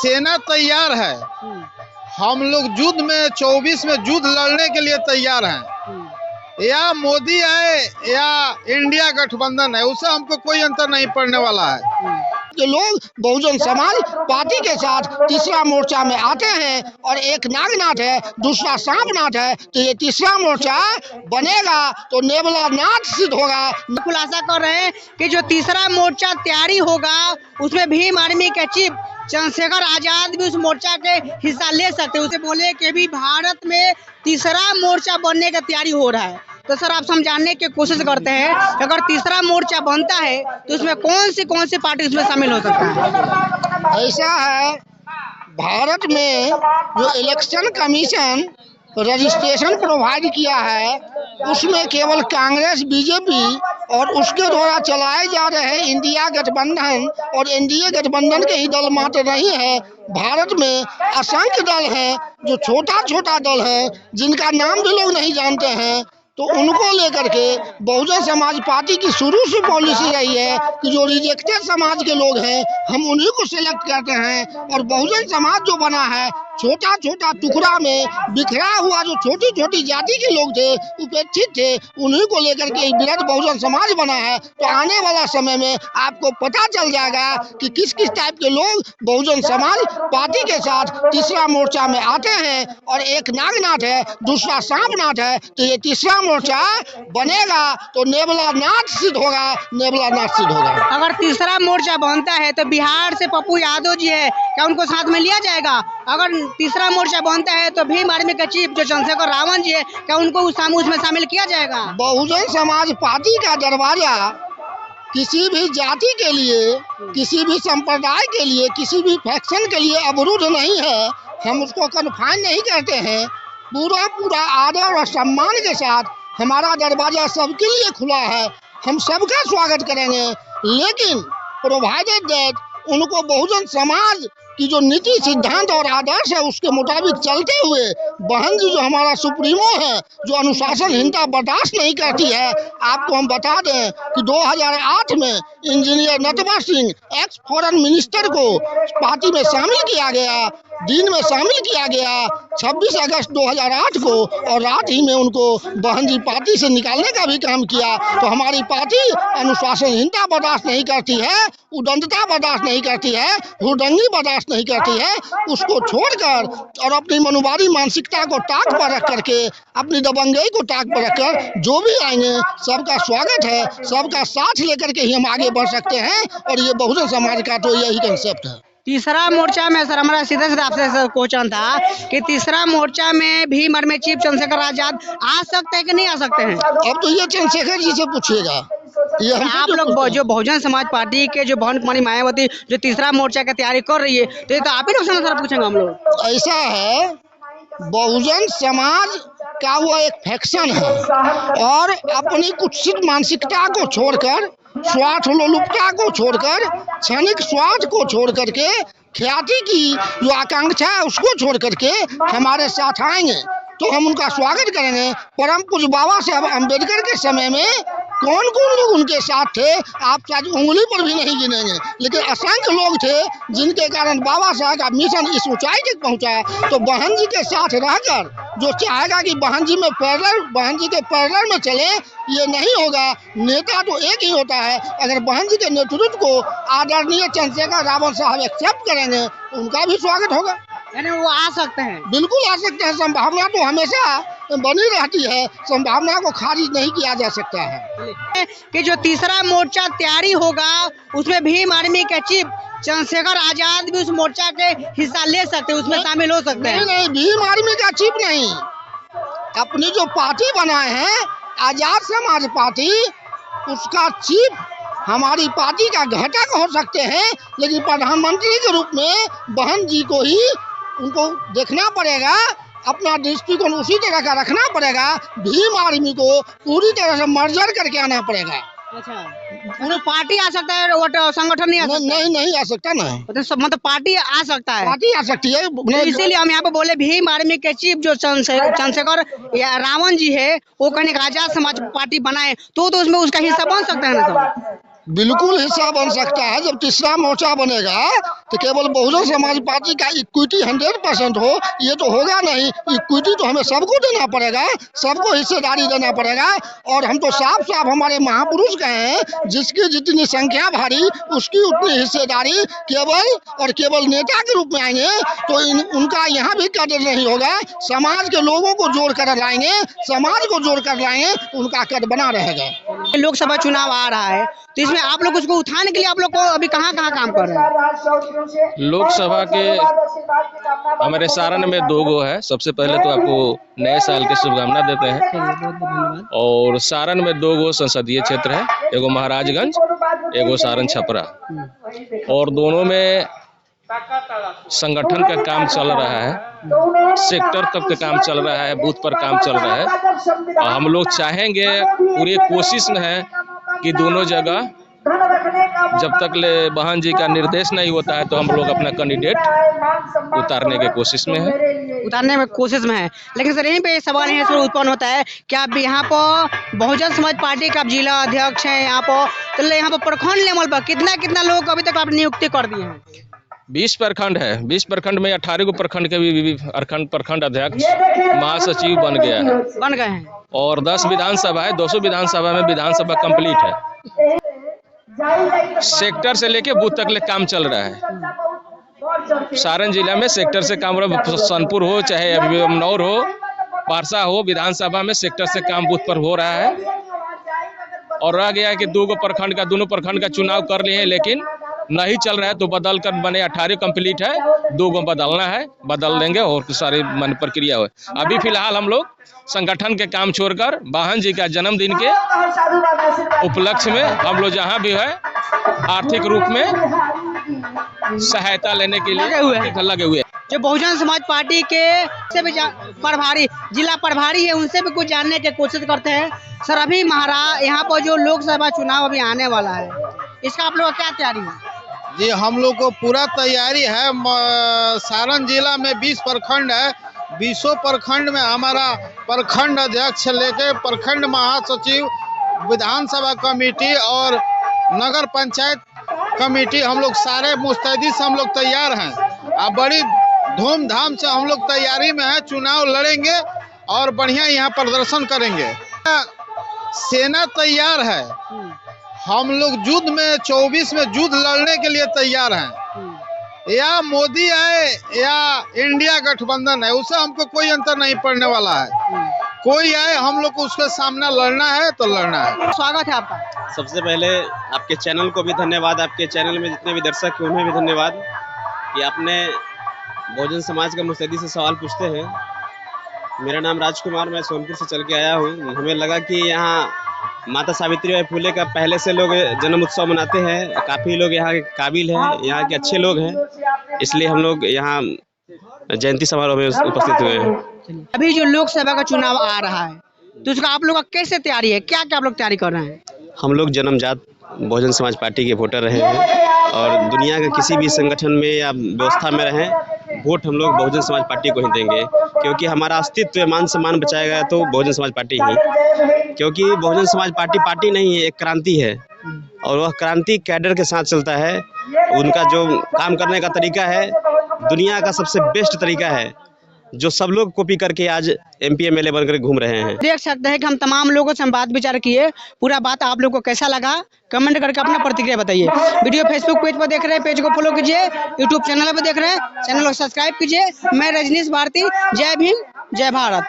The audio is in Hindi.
सेना तैयार है। हम लोग युद्ध में 24 में युद्ध लड़ने के लिए तैयार हैं। या मोदी है या इंडिया गठबंधन है, उससे हमको कोई अंतर नहीं पड़ने वाला है। के लोग बहुजन समाज पार्टी के साथ तीसरा मोर्चा में आते हैं और एक नागनाथ है, दूसरा सांपनाथ है, तो ये तीसरा मोर्चा बनेगा तो नेबला नाथ सिद्ध होगा। खुलासा कर रहे हैं कि जो तीसरा मोर्चा तैयारी होगा उसमें भीम आर्मी के चीफ चंद्रशेखर आजाद भी उस मोर्चा के हिस्सा ले सकते हैं। उसे बोले कि भी भारत में तीसरा मोर्चा बनने की तैयारी हो रहा है। तो सर आप समझाने की कोशिश करते हैं अगर तीसरा मोर्चा बनता है तो उसमें कौन सी पार्टी उसमें शामिल हो सकता है? ऐसा है, भारत में जो इलेक्शन कमीशन रजिस्ट्रेशन प्रोवाइड किया है उसमें केवल कांग्रेस, बीजेपी और उसके द्वारा चलाए जा रहे इंडिया गठबंधन और एनडीए गठबंधन के ही दल मात्र नहीं है। भारत में असंख्य दल हैं जो छोटा छोटा दल हैं जिनका नाम भी लोग नहीं जानते हैं। तो उनको लेकर के बहुजन समाज पार्टी की शुरू से पॉलिसी रही है कि जो रिजेक्टेड समाज के लोग हैं हम उन्हीं को सिलेक्ट करते हैं। और बहुजन समाज जो बना है छोटा छोटा टुकड़ा में बिखरा हुआ जो छोटी छोटी जाति के लोग थे, उपेक्षित थे, उन्हीं को लेकर के बृहद बहुजन समाज बना है। तो आने वाला समय में आपको पता चल जाएगा कि किस किस टाइप के लोग बहुजन समाज पार्टी के साथ तीसरा मोर्चा में आते हैं। और एक नागनाथ है, दूसरा सांपनाथ है, तो ये तीसरा मोर्चा बनेगा तो नेबला नाथ सिद्ध होगा, नेबला नाथ सिद्ध होगा। अगर तीसरा मोर्चा बनता है तो बिहार से पप्पू यादव जी है, क्या उनको साथ में लिया जाएगा? अगर तीसरा मोर्चा बनता है तो भीम आर्मी के चीफ जो चंद्रशेखर रावण जी है, क्या उनको उसमें शामिल किया जाएगा? बहुजन समाज पार्टी का दरवाजा किसी भी जाति के लिए, किसी भी संप्रदाय के लिए, किसी भी फैक्शन के लिए अवरुद्ध नहीं है। हम उसको कन्फाइन नहीं करते हैं। पूरा आदर और सम्मान के साथ हमारा दरवाजा सबके लिए खुला है। हम सबका स्वागत करेंगे, लेकिन प्रोवाइडेड दैट उनको बहुजन समाज की जो नीति, सिद्धांत और आदर्श है उसके मुताबिक चलते हुए बहन जी जो हमारा सुप्रीमो है, जो अनुशासनहीनता बर्दाश्त नहीं करती है। आपको हम बता दें कि 2008 में engineer Natwar Singh x foreign minister को पार्टी में शामिल किया गया, दिन में शामिल किया गया 26 अगस्त 2008 को, और रात ही में उनको बहन जी पार्टी से निकालने का भी काम किया। तो हमारी पार्टी अनुशासनहीनता बर्दाश्त नहीं करती है, उदंडता बर्दाश्त नहीं करती है, हुड़दंगी बर्दाश्त नहीं करती है। उसको छोड़कर और अपनी मनुवादी मानसिकता को ताक पर रख करके, अपनी दबंगई को ताक पर रखकर जो भी आएंगे सबका स्वागत है। सबका साथ लेकर के ही हम आगे बढ़ सकते हैं, और ये बहुजन समाज का तो यही कंसेप्ट है। तीसरा मोर्चा में सर हमारा सीधे आपसे क्वेश्चन था कि तीसरा मोर्चा में भीम आर्मी चीफ चंद्रशेखर आजाद आ सकते हैं कि नहीं आ सकते हैं? अब तो ये चंद्रशेखर जी से पूछिएगा। आप लोग जो बहुजन समाज पार्टी के जो भवन कुमारी मायावती जो तीसरा मोर्चा की तैयारी कर रही है, तो ये तो आप ही लोग सर पूछेंगे हम लोग। ऐसा है, बहुजन समाज का वो एक फैक्शन है और अपनी कुत्सित मानसिकता को छोड़कर, स्वार्थ लोलुपता को छोड़कर, क्षणिक स्वार्थ को छोड़ करके, ख्याति की जो आकांक्षा है उसको छोड़ करके हमारे साथ आएंगे तो हम उनका स्वागत करेंगे। परम पूज्य बाबा साहब अम्बेडकर के समय में कौन कौन लोग उनके साथ थे आप शायद उंगली पर भी नहीं गिनेंगे, लेकिन असंख्य लोग थे जिनके कारण बाबा साहब का मिशन इस ऊंचाई तक पहुंचा। तो बहन जी के साथ रहकर जो चाहेगा कि बहन जी के पैरेलल में चले, ये नहीं होगा। नेता तो एक ही होता है। अगर बहन जी के नेतृत्व को आदरणीय चंद्रशेखर रावण साहब एक्सेप्ट करेंगे तो उनका भी स्वागत होगा। यानी वो आ सकते हैं? बिल्कुल आ सकते हैं। संभावना तो हमेशा बनी रहती है, संभावना को खारिज नहीं किया जा सकता है। कि जो तीसरा मोर्चा तैयारी होगा उसमें भीम आर्मी के चीफ चंद्रशेखर आजाद भी उस मोर्चा के हिस्सा ले सकते हैं, उसमें शामिल हो सकते हैं? नहीं, भीम आर्मी का चीफ नहीं, अपनी जो पार्टी बनाए हैं आजाद समाज पार्टी, उसका चीफ हमारी पार्टी का घटक हो सकते हैं। लेकिन प्रधानमंत्री के रूप में बहन जी को ही उनको देखना पड़ेगा, अपना दृष्टिकोण उसी तरह का रखना पड़ेगा। भीम आर्मी को पूरी तरह से मर्जर करके आना पड़ेगा। अच्छा, पार्टी आ सकता है, वो संगठन नहीं आ सकता? नहीं आ सकता ना, मतलब पार्टी आ सकता है, पार्टी आ सकती है। इसीलिए हम यहाँ पे बोले भीम आर्मी के चीफ जो चंद्रशेखर रावण जी है वो कहने आजाद समाज पार्टी बनाए तो उसमें उसका हिस्सा बन सकता है ना? बिल्कुल हिस्सा बन सकता है। जब तीसरा मोर्चा बनेगा तो केवल बहुजन समाज पार्टी का इक्विटी 100% हो, ये तो होगा नहीं। इक्विटी तो हमें सबको देना पड़ेगा, सबको हिस्सेदारी देना पड़ेगा। और हम तो साफ साफ हमारे महापुरुष कहे हैं, जिसकी जितनी संख्या भारी उसकी उतनी हिस्सेदारी। केवल और केवल नेता के रूप में आएंगे तो उनका यहाँ भी कदर नहीं होगा। समाज के लोगों को जोड़ कर लाएंगे, समाज को जोड़ कर लाएंगे तो उनका कद बना रहेगा। लोकसभा चुनाव आ रहा है तो इसमें आप लोग उसको उठाने के लिए आप लोग को अभी कहाँ काम कर रहे हैं? लोकसभा के हमारे सारण में 2 गो है। सबसे पहले तो आपको नए साल की शुभकामना देते हैं। और सारण में 2 गो संसदीय क्षेत्र है, एगो महाराजगंज, एगो सारण छपरा। और दोनों में संगठन का काम चल रहा है, सेक्टर तक का काम चल रहा है, बूथ पर काम चल रहा है। और हम लोग चाहेंगे, पूरी कोशिश में है कि दोनों जगह जब तक ले बहन जी का निर्देश नहीं होता है तो हम लोग अपना कैंडिडेट उतारने की कोशिश में है। लेकिन सर यहीं पे सवाल है सर उत्पन्न होता है कि आप यहाँ पर बहुजन समाज पार्टी का जिला अध्यक्ष हैं यहाँ पर, तो यहाँ पर प्रखंड लेवल पर कितना लोगों को अभी तक आप नियुक्ति कर दिए हैं? 20 प्रखंड है। 20 प्रखंड में 18 गो प्रखंड के भी प्रखंड अध्यक्ष महासचिव बन गए हैं। और 10 विधानसभा है, 200 विधानसभा में विधानसभा कंप्लीट है। सेक्टर से लेके बूथ तक ले काम चल रहा है। सारण जिला में सेक्टर से काम, सोनपुर हो चाहे अमनौर हो, पारसा हो, विधानसभा में सेक्टर से काम बूथ पर हो रहा है। और रह गया है कि 2 गो प्रखंड का, दोनों प्रखंड का चुनाव कर लिए हैं लेकिन नहीं चल रहा है तो बदल कर बने 18 कंप्लीट है, 2 गो बदलना है, बदल देंगे और सारी मन प्रक्रिया हो। अभी फिलहाल हम लोग संगठन के काम छोड़कर बहन जी का जन्मदिन के उपलक्ष्य में हम लोग जहाँ भी है आर्थिक रूप में सहायता लेने के लिए लगे हुए। जो बहुजन समाज पार्टी के से भी प्रभारी, जिला प्रभारी है, उनसे भी कुछ जानने की कोशिश करते हैं। सर अभी यहाँ पर जो लोकसभा चुनाव अभी आने वाला है, इसका आप लोग क्या तैयारी है? जी हम लोग को पूरा तैयारी है। सारण जिला में 20 प्रखंड है। 20 प्रखंड में हमारा प्रखंड अध्यक्ष लेके प्रखंड महासचिव, विधानसभा कमेटी और नगर पंचायत कमेटी, हम लोग सारे मुस्तैदी से हम लोग तैयार हैं। अब बड़ी धूमधाम से हम लोग तैयारी में है, चुनाव लड़ेंगे और बढ़िया यहाँ प्रदर्शन करेंगे। सेना तैयार है। हम लोग युद्ध में 24 में युद्ध लड़ने के लिए तैयार हैं। या मोदी आए या इंडिया गठबंधन है, उससे हमको कोई अंतर नहीं पड़ने वाला है। कोई आए, हम लोग को उसके सामना लड़ना है तो लड़ना है। स्वागत है आपका। सबसे पहले आपके चैनल को भी धन्यवाद, आपके चैनल में जितने भी दर्शक हैं उन्हें भी धन्यवाद कि आपने बहुजन समाज के मुस्तैदी से सवाल पूछते हैं। मेरा नाम राजकुमार, मैं सोनपुर से चल के आया हूँ। हमें लगा कि यहाँ माता सावित्रीबाई फुले का पहले से लोग जन्म उत्सव मनाते हैं, काफ़ी लोग यहाँ के काबिल हैं, यहाँ के अच्छे लोग हैं, इसलिए हम लोग यहाँ जयंती समारोह में उपस्थित हुए हैं। अभी जो लोकसभा का चुनाव आ रहा है तो उसका आप लोग का कैसे तैयारी है, क्या क्या आप लोग तैयारी कर रहे हैं? हम लोग जन्मजात बहुजन समाज पार्टी के वोटर रहे हैं और दुनिया के किसी भी संगठन में या व्यवस्था में रहें, वोट हम लोग बहुजन समाज पार्टी को ही देंगे, क्योंकि हमारा अस्तित्व, मान सम्मान बचाएगा तो बहुजन समाज पार्टी ही, क्योंकि बहुजन समाज पार्टी नहीं है, एक क्रांति है और वह क्रांति कैडर के साथ चलता है। उनका जो काम करने का तरीका है दुनिया का सबसे बेस्ट तरीका है, जो सब लोग कॉपी करके आज MP MLA बनकर घूम रहे हैं। देख सकते हैं कि हम तमाम लोगों से हम बात विचार किए। पूरा बात आप लोग को कैसा लगा कमेंट करके अपना प्रतिक्रिया बताइए। वीडियो फेसबुक पेज पर देख रहे हैं, पेज को फॉलो कीजिए। यूट्यूब चैनल पर देख रहे हैं, चैनल को सब्सक्राइब कीजिए। मैं रजनीश भारती। जय भीम, जय भारत।